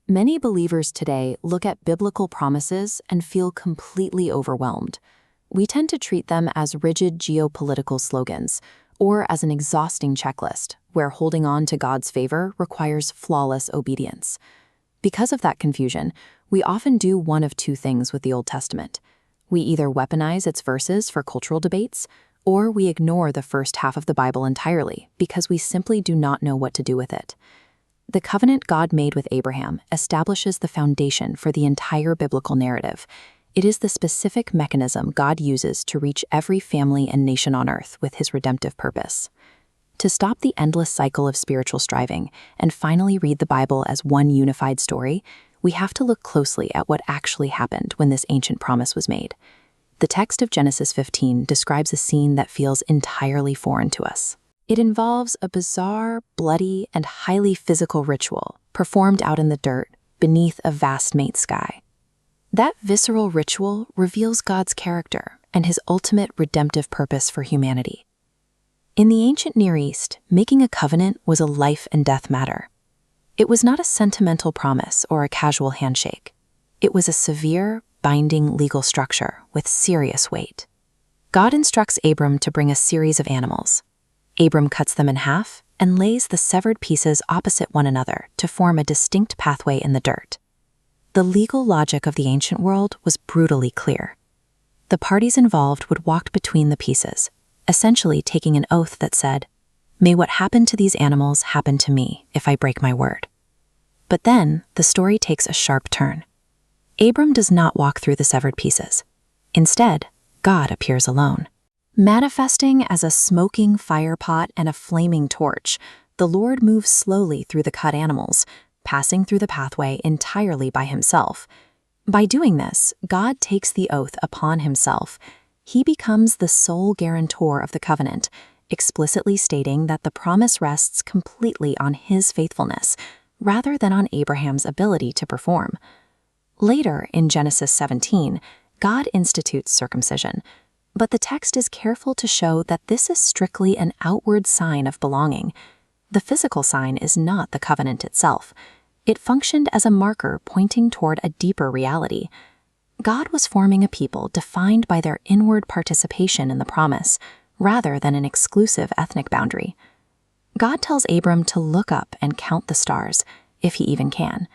Many believers today look at biblical promises and feel completely overwhelmed. We tend to treat them as rigid geopolitical slogans or as an exhausting checklist where holding on to God's favor requires flawless obedience. Because of that confusion, we often do one of two things with the Old Testament. We either weaponize its verses for cultural debates, or we ignore the first half of the Bible entirely because we simply do not know what to do with it. The covenant God made with Abraham establishes the foundation for the entire biblical narrative. It is the specific mechanism God uses to reach every family and nation on earth with his redemptive purpose. To stop the endless cycle of spiritual striving and finally read the Bible as one unified story, we have to look closely at what actually happened when this ancient promise was made. The text of Genesis 15 describes a scene that feels entirely foreign to us. It involves a bizarre, bloody, and highly physical ritual performed out in the dirt beneath a vast night sky. That visceral ritual reveals God's character and his ultimate redemptive purpose for humanity. In the ancient Near East, making a covenant was a life and death matter. It was not a sentimental promise or a casual handshake. It was a severe, binding legal structure with serious weight. God instructs Abram to bring a series of animals. Abram cuts them in half and lays the severed pieces opposite one another to form a distinct pathway in the dirt. The legal logic of the ancient world was brutally clear. The parties involved would walk between the pieces, essentially taking an oath that said, "May what happened to these animals happen to me if I break my word." But then the story takes a sharp turn. Abram does not walk through the severed pieces. Instead, God appears alone. Manifesting as a smoking fire pot and a flaming torch, the Lord moves slowly through the cut animals, passing through the pathway entirely by himself. By doing this, God takes the oath upon himself. He becomes the sole guarantor of the covenant, explicitly stating that the promise rests completely on his faithfulness, rather than on Abraham's ability to perform. Later, in Genesis 17, God institutes circumcision, but the text is careful to show that this is strictly an outward sign of belonging. The physical sign is not the covenant itself. It functioned as a marker pointing toward a deeper reality. God was forming a people defined by their inward participation in the promise, rather than an exclusive ethnic boundary. God tells Abram to look up and count the stars, if he even can.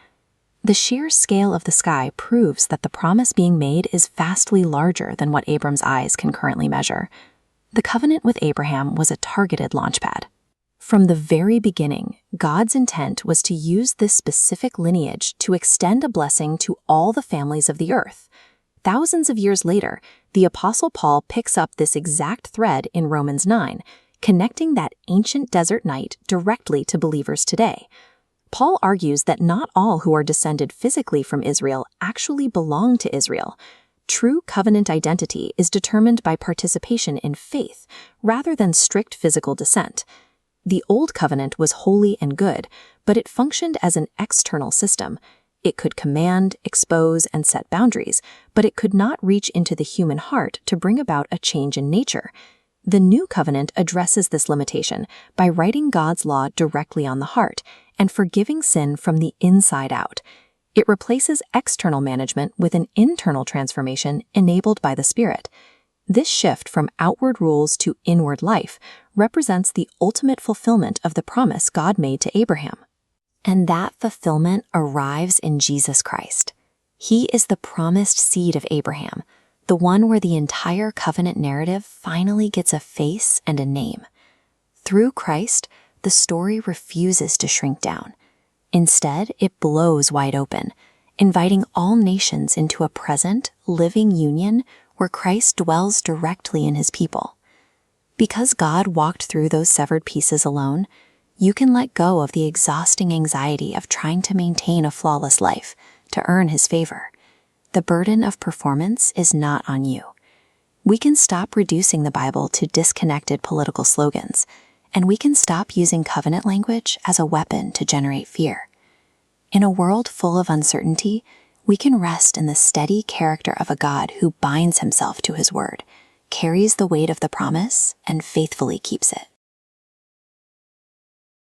The sheer scale of the sky proves that the promise being made is vastly larger than what Abram's eyes can currently measure. The covenant with Abraham was a targeted launchpad. From the very beginning, God's intent was to use this specific lineage to extend a blessing to all the families of the earth. Thousands of years later, the Apostle Paul picks up this exact thread in Romans 9, connecting that ancient desert night directly to believers today. Paul argues that not all who are descended physically from Israel actually belong to Israel. True covenant identity is determined by participation in faith, rather than strict physical descent. The Old Covenant was holy and good, but it functioned as an external system. It could command, expose, and set boundaries, but it could not reach into the human heart to bring about a change in nature. The New Covenant addresses this limitation by writing God's law directly on the heart and forgiving sin from the inside out. It replaces external management with an internal transformation enabled by the Spirit. This shift from outward rules to inward life represents the ultimate fulfillment of the promise God made to Abraham. And that fulfillment arrives in Jesus Christ. He is the promised seed of Abraham, the one where the entire covenant narrative finally gets a face and a name. Through Christ, the story refuses to shrink down. Instead, it blows wide open, inviting all nations into a present, living union where Christ dwells directly in his people. Because God walked through those severed pieces alone, you can let go of the exhausting anxiety of trying to maintain a flawless life to earn his favor. The burden of performance is not on you. We can stop reducing the Bible to disconnected political slogans, and we can stop using covenant language as a weapon to generate fear. In a world full of uncertainty, we can rest in the steady character of a God who binds himself to his word, carries the weight of the promise, and faithfully keeps it.